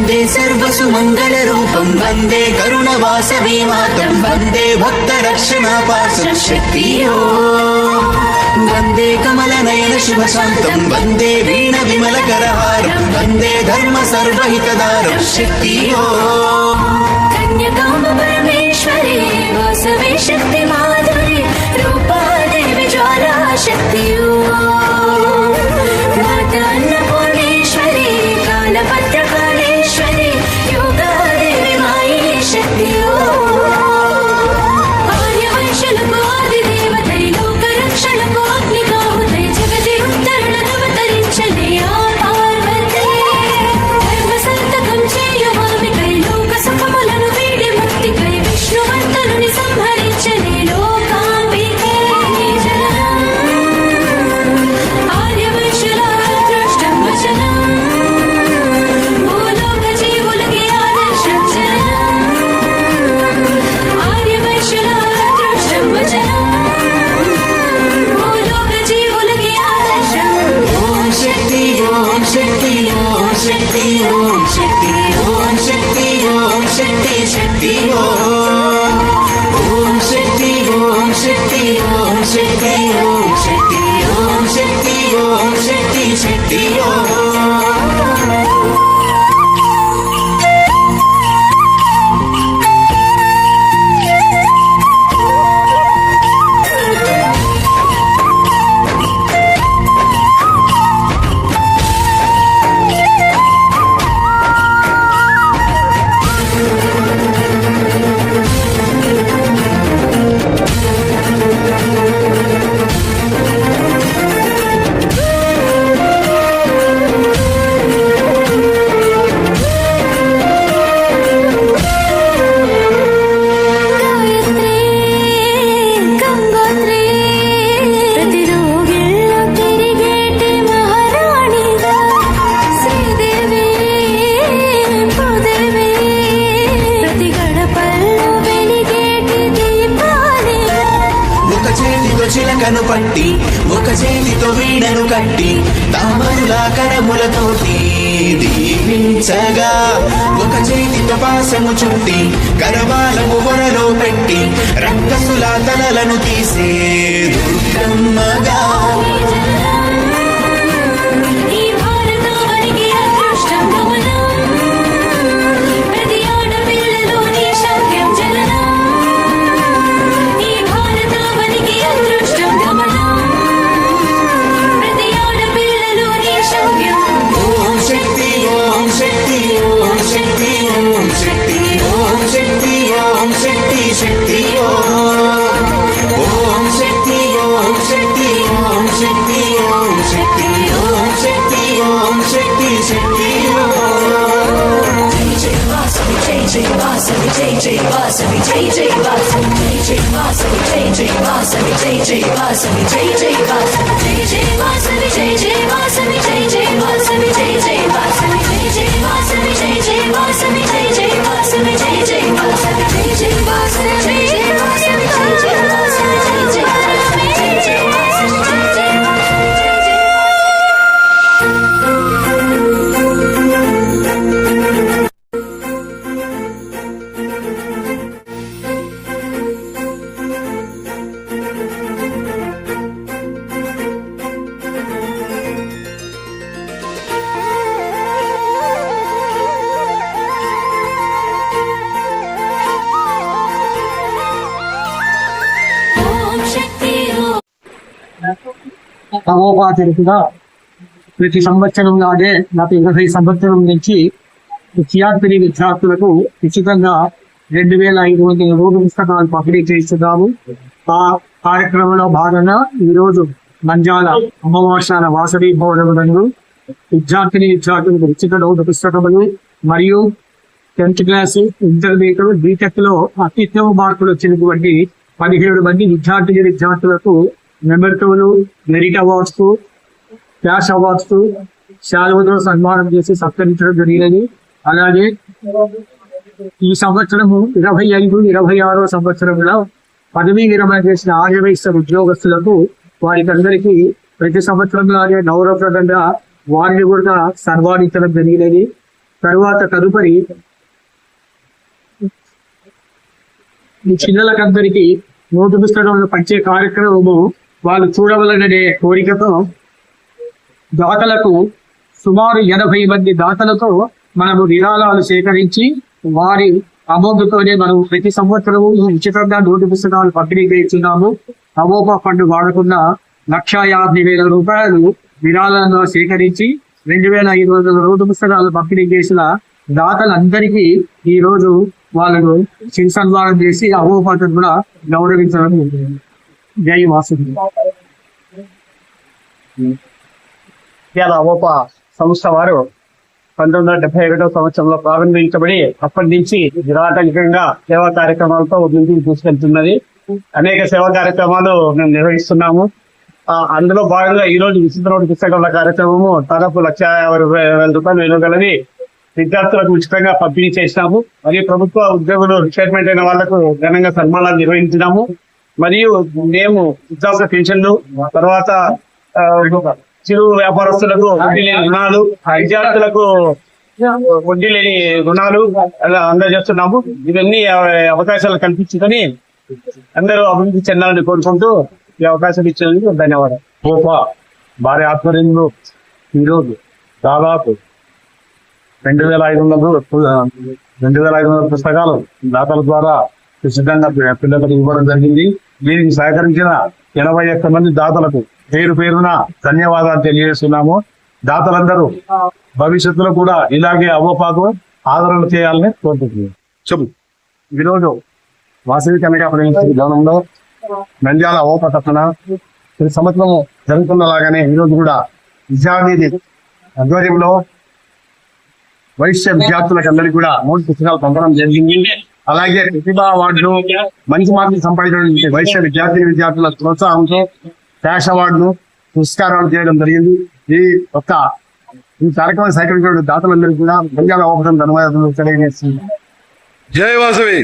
वंदे सर्वसुमङ्गलरूपं वंदे करुणवासवी मातं वंदे भक्तरक्षणापासं शक्तियो वंदे कमलनयन शिवशान्तं वंदे वीणविमलकरहारं वंदे धर्म सर्वहितदारं शक्तियो कन्यकामपरमेश्वरी वासवी शक्ति माधुरी रूपा देवी ज्वाला शक्तियो माता अन्नपूर्णेश्वरी कालभद्रकालेश्वरी योगा देवी मायी शक्तियो आर्यवैश्युలకు ఆదిదేవతై లోకరక్షణకు అగ్నికాహుతై జగతి ఉద్ధరణవతరించలే ఆ పార్వతీ ధర్మసంతకం చేయువామికై లోక సుఖములను వీడి ముక్తికై విష్ణువర్ధనుని సంహరించలే లోకాంబికే ఆర్యవైశ్యుల అదృష్టం వచనం భూలోక జీవులకి ఆదర్శం చరణం ఆర్యవైశ్యుల అదృష్టం వచనం భూలోక జీవులకి ఆదర్శం ఓం శక్తి ఓం శక్తి ఓం శక్తి ఓం శక్తి ఓం శక్తి ఓం శక్తి శక్తి ఓం శక్తి ఓం శక్తి ఓం శక్తి ఓం శక్తి ఓం శక్తి ఓం శక్తి శక్తి చిలకను పట్టి ఒక చేతితో వీణను కట్టి తామరుల కరములతోటి దీవించగా ఒక చేతితో పాసము చుట్టి కరవాలము వరలో పెట్టి రక్కసుల తలలను తీసే దుర్గమ్మగా తమోపాచరిగా ప్రతి సంవత్సరం లాగే గత 20 సంవత్సరం నుంచి సిఆర్పిడి విద్యార్థులకు ఉచితంగా 2500 నోటు పుస్తకాలు పంపిణీ చేస్తున్నాము. ఆ కార్యక్రమంలో భాగంగా ఈరోజు నంద్యాల అమ్మవాసాల వాసవి భవనం నందు విద్యార్థులకు ఉచిత నోటు పుస్తకములు మరియు 10th క్లాస్ ఇంటర్మీడియట్ బీటెక్ లో అత్యుత్తమ మార్కులు వచ్చినటువంటి 17 మంది విద్యార్థులకు memorial merit awards, cash awards, శాలువతో సన్మానం చేసి సత్కరించడం జరిగినది. అలాగే ఈ సంవత్సరము 25-26 సంవత్సరంలో పదవీ విరమణ చేసిన ఆర్యవైశ్య ఉద్యోగస్తులకు వారికి అందరికీ ప్రతి సంవత్సరం లాగే గౌరవప్రదంగా వారిని కూడా సన్మానించడం జరిగినది. తదుపరి ఈ పిల్లలకందరికీ నోటు పుస్తకాలను పంచే కార్యక్రమము వాళ్ళు చూడవలననే కోరికతో దాతలకు సుమారు 80 మంది దాతలతో మనము విరాళాలు సేకరించి వారి అమౌంట్తోనే మనం ప్రతి సంవత్సరము ఉచితంగా నోటు పుస్తకాలు పంపిణీ చేస్తున్నాము. అవోపా ఫండ్ వాడకుండా 1,50,000 రూపాయలు విరాళాలను సేకరించి 2,500 నోటు పుస్తకాలు పంపిణీ చేసిన దాతలందరికీ ఈ రోజు వాళ్ళను చిరు సన్మానం చేసి అవోపాను కూడా గౌరవించడం జై వాసు. అవోపా సంస్థ వారు 1971 సంవత్సరంలో ప్రారంభించబడి అప్పటి నుంచి నిరాటంకంగా సేవా కార్యక్రమాలతో ముందుకు తీసుకెళ్తున్నది. అనేక సేవా కార్యక్రమాలు మేము నిర్వహిస్తున్నాము. అందులో భాగంగా ఈ రోజు ఉచిత నోటు పుస్తకాల కార్యక్రమము దాదాపు 1,50,000 రూపాయలు విలువ గలది విద్యార్థులకు ఉచితంగా పంపిణీ చేసినాము. మరియు ప్రభుత్వ ఉద్యోగులు రిటైర్మెంట్ అయిన వాళ్లకు ఘనంగా సన్మానాలు నిర్వహించినాము. మరియు మేము వృద్ధాప్య పెన్షన్లు, తర్వాత చిరు వ్యాపారస్తులకు వడ్డీ లేని రుణాలు, విద్యార్థులకు వడ్డీ లేని రుణాలు అలా అందజేస్తున్నాము. ఇవన్నీ అవకాశాలు కల్పించుకొని అందరూ అభివృద్ధి చెందాలని కోరుకుంటూ ఈ అవకాశం ఇచ్చినందుకు ధన్యవాదాలు. అవోపా వారి ఆధ్వర్యంలో ఈరోజు దాదాపు 2,500 పుస్తకాలు దాతల ద్వారా సిద్ధంగా పిల్లలకు ఇవ్వడం జరిగింది. దీనికి సహకరించిన 81 మంది దాతలకు పేరు పేరున ధన్యవాదాలు తెలియజేస్తున్నాము. దాతలందరూ భవిష్యత్తులో కూడా ఇలాగే అవోపాకు ఆదరణ చేయాలని కోరుకుంటున్నాం. చెప్పు. ఈరోజు వాసవి కన్యకా విధానంలో నంద్యాల అవోపా తరఫున ప్రతి సంవత్సరం జరుగుతున్నలాగానే ఈరోజు కూడా విద్యానిధి ఆధ్వర్యంలో వైశ్య విద్యార్థులకు అందరికీ కూడా నోటు పుస్తకాలు పంపడం జరిగింది. అలాగే ప్రతిభా అవార్డులు, మంచి మార్కులు సంపాదించిన వైశ్య విద్యార్థుల ప్రోత్సాహంతో క్యాష్ అవార్డులు, పురస్కారాలు చేయడం జరిగింది. ఈ కార్యక్రమం సహకరించిన దాతలందరికీ కూడా నంద్యాల అవకాశం ధన్యవాదాలు తెలియజేస్తుంది. జై వాసవి.